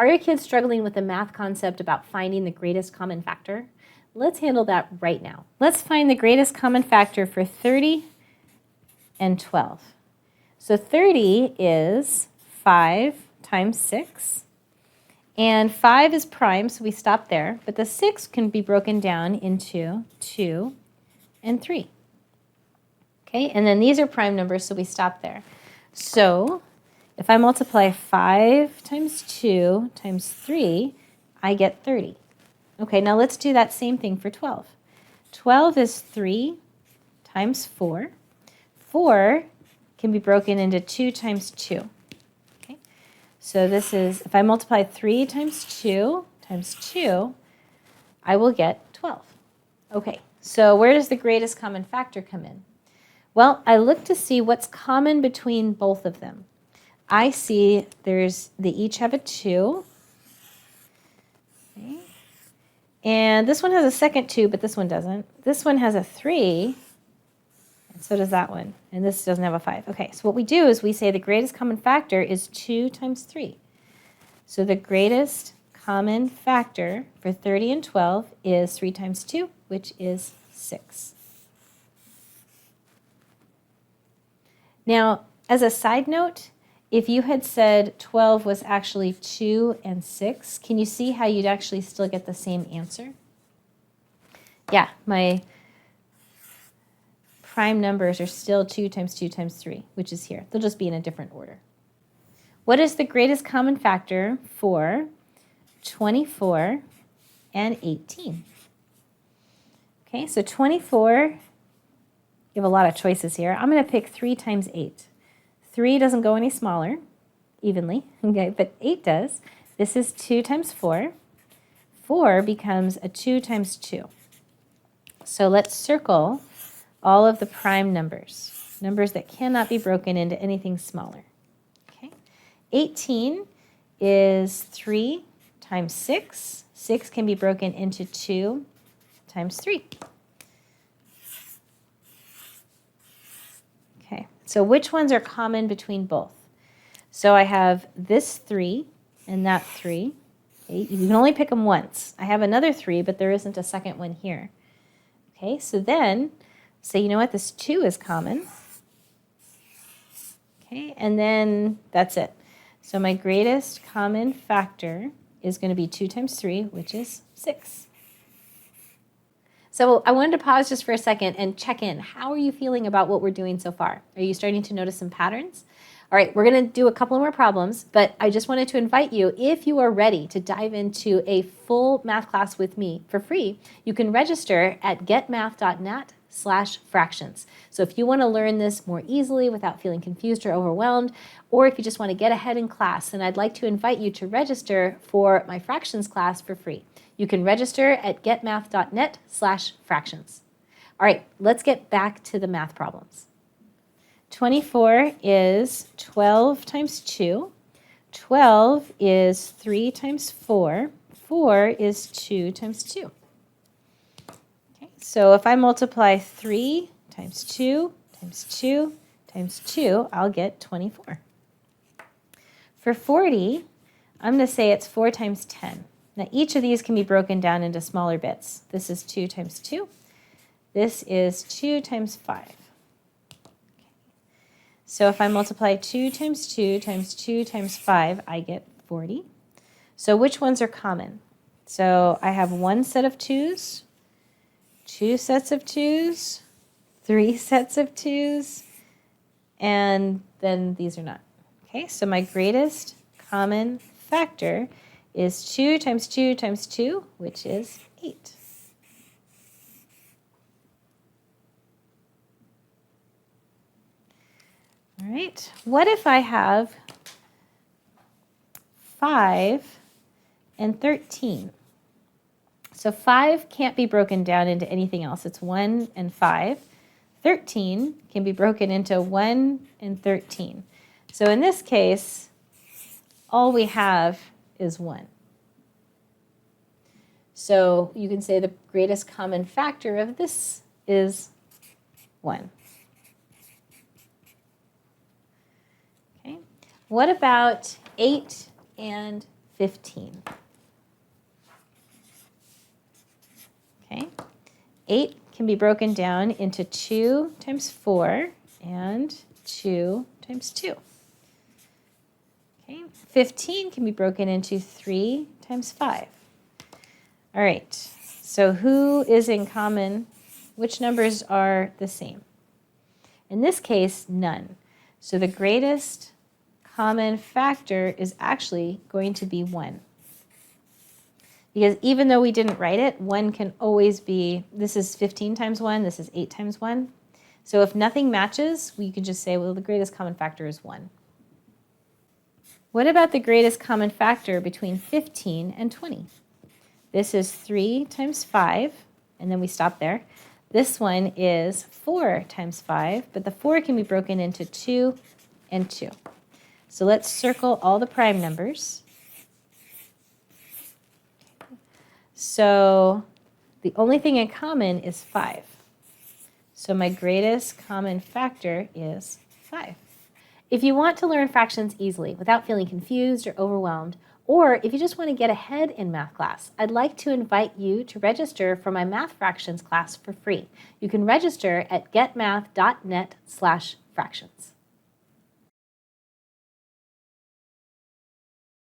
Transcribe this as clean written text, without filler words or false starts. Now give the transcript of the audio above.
Are your kids struggling with the math concept about finding the greatest common factor? Let's handle that right now. Let's find the greatest common factor for 30 and 12. So 30 is 5 times 6. And 5 is prime, so we stop there. But the 6 can be broken down into 2 and 3. Okay, and then these are prime numbers, so we stop there. So if I multiply 5 times 2 times 3, I get 30. Okay, now let's do that same thing for 12. 12 is 3 times 4. 4 can be broken into 2 times 2. Okay, so this is, if I multiply 3 times 2 times 2, I will get 12. Okay, so where does the greatest common factor come in? Well, I look to see what's common between both of them. I see they each have a 2. Okay. And this one has a second 2, but this one doesn't. This one has a 3, and so does that one. And this doesn't have a 5. Okay, so what we do is we say the greatest common factor is 2 times 3. So the greatest common factor for 30 and 12 is 3 times 2, which is 6. Now, as a side note, if you had said 12 was actually 2 and 6, can you see how you'd actually still get the same answer? Yeah, my prime numbers are still 2 times 2 times 3, which is here. They'll just be in a different order. What is the greatest common factor for 24 and 18? Okay, so 24, you have a lot of choices here. I'm going to pick 3 times 8. 3 doesn't go any smaller evenly, okay, but 8 does. This is 2 times 4. 4 becomes a 2 times 2. So let's circle all of the prime numbers, numbers that cannot be broken into anything smaller. Okay, 18 is 3 times 6. 6 can be broken into 2 times 3. Okay, so which ones are common between both? So I have this 3 and that 3. Okay, you can only pick them once. I have another 3, but there isn't a second one here. Okay, so then say, you know what, this 2 is common. Okay, and then that's it. So my greatest common factor is going to be 2 times 3, which is 6. So I wanted to pause just for a second and check in. How are you feeling about what we're doing so far? Are you starting to notice some patterns? All right, we're going to do a couple more problems, but I just wanted to invite you, if you are ready to dive into a full math class with me for free, you can register at getmath.net/fractions. So if you want to learn this more easily without feeling confused or overwhelmed, or if you just want to get ahead in class, then I'd like to invite you to register for my fractions class for free. You can register at getmath.net/fractions. All right, let's get back to the math problems. 24 is 12 times 2. 12 is 3 times 4. 4 is 2 times 2. Okay, so if I multiply 3 times 2 times 2 times 2, I'll get 24. For 40, I'm going to say it's 4 times 10. Now, each of these can be broken down into smaller bits. This is 2 times 2. This is 2 times 5. Okay. So if I multiply 2 times 2 times 2 times 5, I get 40. So which ones are common? So I have one set of 2's, 2 sets of 2's, 3 sets of 2's, and then these are not. Okay, so my greatest common factor is 2 times 2 times 2, which is 8. All right, what if I have 5 and 13? So 5 can't be broken down into anything else. It's 1 and 5. 13 can be broken into 1 and 13. So in this case, all we have is 1. So you can say the greatest common factor of this is 1. Okay. What about 8 and 15. Okay. 8 can be broken down into 2 times 4 and 2 times 2. Okay. 15 can be broken into 3 times 5. All right. So who is in common? Which numbers are the same? In this case, none. So the greatest common factor is actually going to be 1. Because even though we didn't write it, 1 can always be, this is 15 times 1, this is 8 times 1. So if nothing matches, we can just say, well, the greatest common factor is 1. What about the greatest common factor between 15 and 20? This is 3 times 5, and then we stop there. This one is 4 times 5, but the 4 can be broken into 2 and 2. So let's circle all the prime numbers. So the only thing in common is 5. So my greatest common factor is 5. If you want to learn fractions easily without feeling confused or overwhelmed, or if you just want to get ahead in math class, I'd like to invite you to register for my math fractions class for free. You can register at getmath.net/fractions.